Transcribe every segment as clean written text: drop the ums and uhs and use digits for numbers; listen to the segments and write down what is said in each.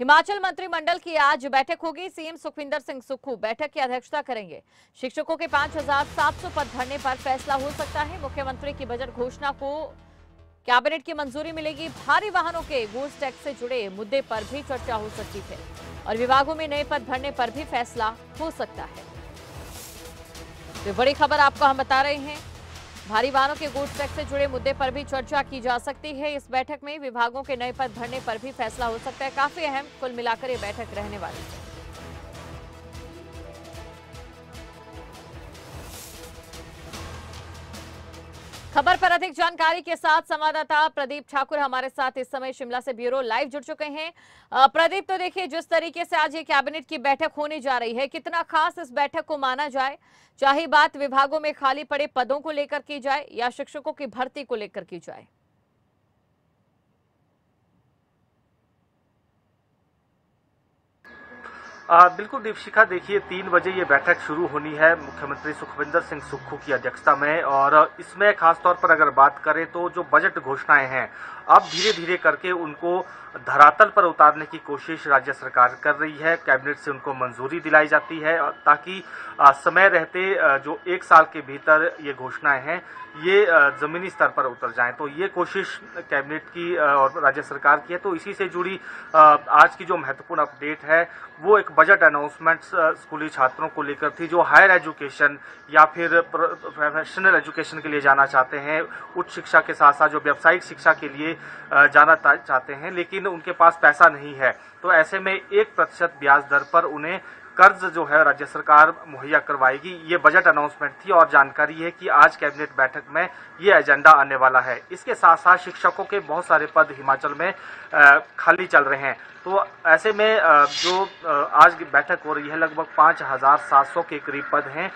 हिमाचल मंत्रिमंडल की आज बैठक होगी। सीएम सुखविंदर सिंह सुक्खू बैठक की अध्यक्षता करेंगे। शिक्षकों के 5,700 पद भरने पर फैसला हो सकता है। मुख्यमंत्री की बजट घोषणा को कैबिनेट की मंजूरी मिलेगी। भारी वाहनों के गुड्स टैक्स से जुड़े मुद्दे पर भी चर्चा हो सकती है और विभागों में नए पद भरने पर भी फैसला हो सकता है। तो बड़ी खबर आपको हम बता रहे हैं, भारी वाहनों के गुड्स टैक्स से जुड़े मुद्दे पर भी चर्चा की जा सकती है। इस बैठक में विभागों के नए पद भरने पर भी फैसला हो सकता है। काफी अहम कुल मिलाकर ये बैठक रहने वाली है। खबर पर अधिक जानकारी के साथ संवाददाता प्रदीप ठाकुर हमारे साथ इस समय शिमला से ब्यूरो लाइव जुड़ चुके हैं। प्रदीप, तो देखिए, जिस तरीके से आज ये कैबिनेट की बैठक होने जा रही है, कितना खास इस बैठक को माना जाए, चाहे बात विभागों में खाली पड़े पदों को लेकर की जाए या शिक्षकों की भर्ती को लेकर की जाए? बिल्कुल दीपशिखा, देखिए 3 बजे ये बैठक शुरू होनी है मुख्यमंत्री सुखविंदर सिंह सुक्खू की अध्यक्षता में। और इसमें खासतौर पर अगर बात करें तो जो बजट घोषणाएं हैं, अब धीरे धीरे करके उनको धरातल पर उतारने की कोशिश राज्य सरकार कर रही है। कैबिनेट से उनको मंजूरी दिलाई जाती है ताकि समय रहते जो 1 साल के भीतर ये घोषणाएं हैं ये जमीनी स्तर पर उतर जाएं। तो ये कोशिश कैबिनेट की और राज्य सरकार की है। तो इसी से जुड़ी आज की जो महत्वपूर्ण अपडेट है वो एक बजट अनाउंसमेंट स्कूली छात्रों को लेकर थी, जो हायर एजुकेशन या फिर प्रोफेशनल एजुकेशन के लिए जाना चाहते हैं, उच्च शिक्षा के साथ साथ जो व्यावसायिक शिक्षा के लिए जाना चाहते हैं, लेकिन उनके पास पैसा नहीं है। तो ऐसे में 1% ब्याज दर पर उन्हें कर्ज जो है राज्य सरकार मुहैया करवाएगी। ये बजट अनाउंसमेंट थी और जानकारी है कि आज कैबिनेट बैठक में ये एजेंडा आने वाला है। इसके साथ साथ शिक्षकों के बहुत सारे पद हिमाचल में खाली चल रहे हैं। तो ऐसे में जो आज की बैठक हो रही है, लगभग 5,700 के करीब पद हैं,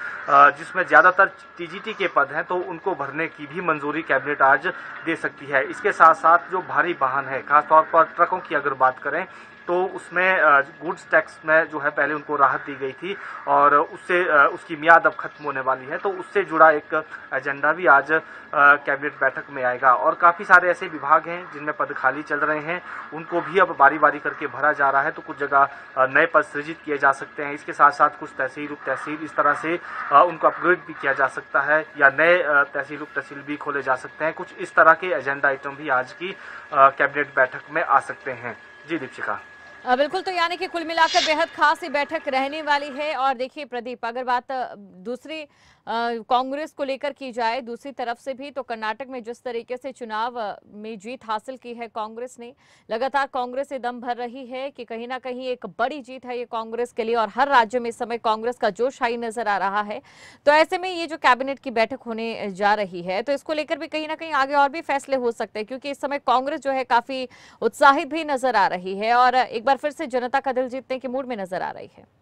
जिसमें ज़्यादातर टीजीटी के पद हैं, तो उनको भरने की भी मंजूरी कैबिनेट आज दे सकती है। इसके साथ साथ जो भारी वाहन है, खासतौर पर ट्रकों की अगर बात करें तो उसमें गुड्स टैक्स में जो है पहले उनको राहत दी गई थी और उसकी मियाद अब खत्म होने वाली है। तो उससे जुड़ा एक एजेंडा भी आज कैबिनेट बैठक में आएगा। और काफ़ी सारे ऐसे विभाग हैं जिनमें पद खाली चल रहे हैं, उनको भी अब बारी बारी करके भरा जा रहा है। तो कुछ जगह नए पद सृजित किए जा सकते हैं। इसके साथ साथ कुछ तहसील उप तहसील इस तरह से उनको अपग्रेड भी किया जा सकता है या नए तहसील उप तहसील भी खोले जा सकते हैं। कुछ इस तरह के एजेंडा आइटम भी आज की कैबिनेट बैठक में आ सकते हैं। जी दीपशिखा। बिल्कुल, तो यानी कि कुल मिलाकर बेहद खास ये बैठक रहने वाली है। और देखिए प्रदीप, अगर बात दूसरी कांग्रेस को लेकर की जाए दूसरी तरफ से भी, तो कर्नाटक में जिस तरीके से चुनाव में जीत हासिल की है कांग्रेस ने, लगातार कांग्रेस से दम भर रही है कि कहीं ना कहीं एक बड़ी जीत है ये कांग्रेस के लिए और हर राज्य में इस समय कांग्रेस का जोश हाई नजर आ रहा है। तो ऐसे में ये जो कैबिनेट की बैठक होने जा रही है, तो इसको लेकर भी कहीं ना कहीं आगे और भी फैसले हो सकते हैं, क्योंकि इस समय कांग्रेस जो है काफी उत्साहित भी नजर आ रही है और एक बार फिर से जनता का दिल जीतने के मूड में नजर आ रही है।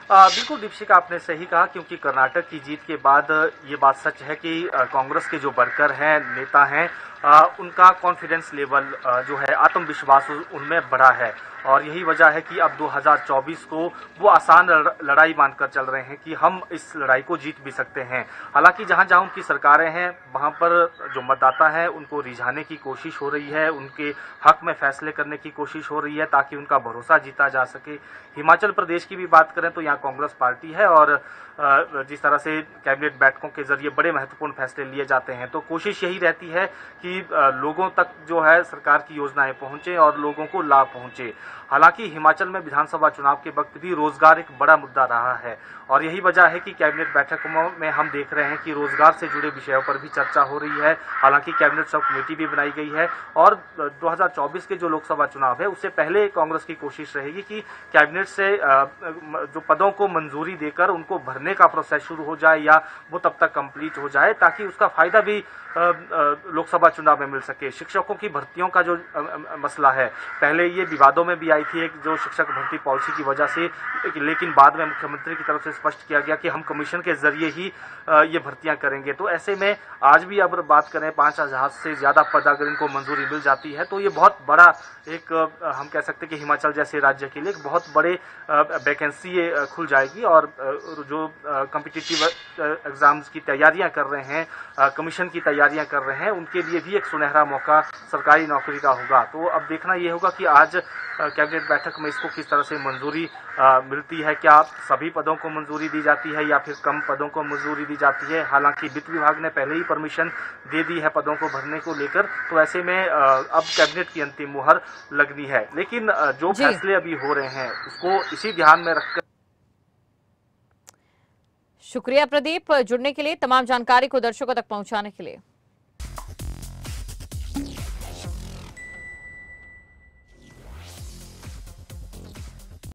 बिल्कुल दीपशिका, आपने सही कहा, क्योंकि कर्नाटक की जीत के बाद ये बात सच है कि कांग्रेस के जो वर्कर हैं, नेता हैं, उनका कॉन्फिडेंस लेवल जो है, आत्मविश्वास उनमें बढ़ा है। और यही वजह है कि अब 2024 को वो आसान लड़ाई मानकर चल रहे हैं कि हम इस लड़ाई को जीत भी सकते हैं। हालांकि जहां जहां उनकी सरकारें हैं वहां पर जो मतदाता हैं उनको रिझाने की कोशिश हो रही है, उनके हक में फैसले करने की कोशिश हो रही है ताकि उनका भरोसा जीता जा सके। हिमाचल प्रदेश की भी बात करें तो यहाँ कांग्रेस पार्टी है और जिस तरह से कैबिनेट बैठकों के जरिए बड़े महत्वपूर्ण फैसले लिए जाते हैं, तो कोशिश यही रहती है कि लोगों तक जो है सरकार की योजनाएं पहुंचे और लोगों को लाभ पहुंचे। हालांकि हिमाचल में विधानसभा चुनाव के वक्त भी रोजगार एक बड़ा मुद्दा रहा है और यही वजह है कि कैबिनेट बैठकों में हम देख रहे हैं कि रोजगार से जुड़े विषयों पर भी चर्चा हो रही है। हालांकि कैबिनेट सब कमेटी भी बनाई गई है और 2024 के जो लोकसभा चुनाव है उससे पहले कांग्रेस की कोशिश रहेगी कि कैबिनेट से जो पदों को मंजूरी देकर उनको भरने का प्रोसेस शुरू हो जाए या वो तब तक कंप्लीट हो जाए ताकि उसका फायदा भी लोकसभा चुनाव में मिल सके। शिक्षकों की भर्तियों का जो मसला है, पहले ये विवादों में में भी आई थी एक जो शिक्षक भर्ती पॉलिसी की वजह से, लेकिन बाद में मुख्यमंत्री की तरफ से स्पष्ट किया गया कि हम कमीशन के जरिए ही ये भर्तियां करेंगे। तो ऐसे में आज भी अगर बात करें 5000 से ज्यादा पद अगर इनको मंजूरी मिल जाती है तो ये बहुत बड़ा एक हम कह सकते हैं कि हिमाचल जैसे राज्य के लिए एक बहुत बड़े वैकेंसी ये खुल जाएगी और जो कॉम्पिटिटिव एग्जाम्स की तैयारियां कर रहे हैं, कमीशन की तैयारियां कर रहे हैं, उनके लिए भी एक सुनहरा मौका सरकारी नौकरी का होगा। तो अब देखना ये होगा कि आज कैबिनेट बैठक में इसको किस तरह से मंजूरी मिलती है, क्या सभी पदों को मंजूरी दी जाती है या फिर कम पदों को मंजूरी दी जाती है। हालांकि वित्त विभाग ने पहले ही परमिशन दे दी है पदों को भरने को लेकर, तो ऐसे में अब कैबिनेट की अंतिम मुहर लगनी है। लेकिन जो फैसले अभी हो रहे हैं उसको इसी ध्यान में रखकर। शुक्रिया प्रदीप जुड़ने के लिए, तमाम जानकारी को दर्शकों तक पहुंचाने के लिए।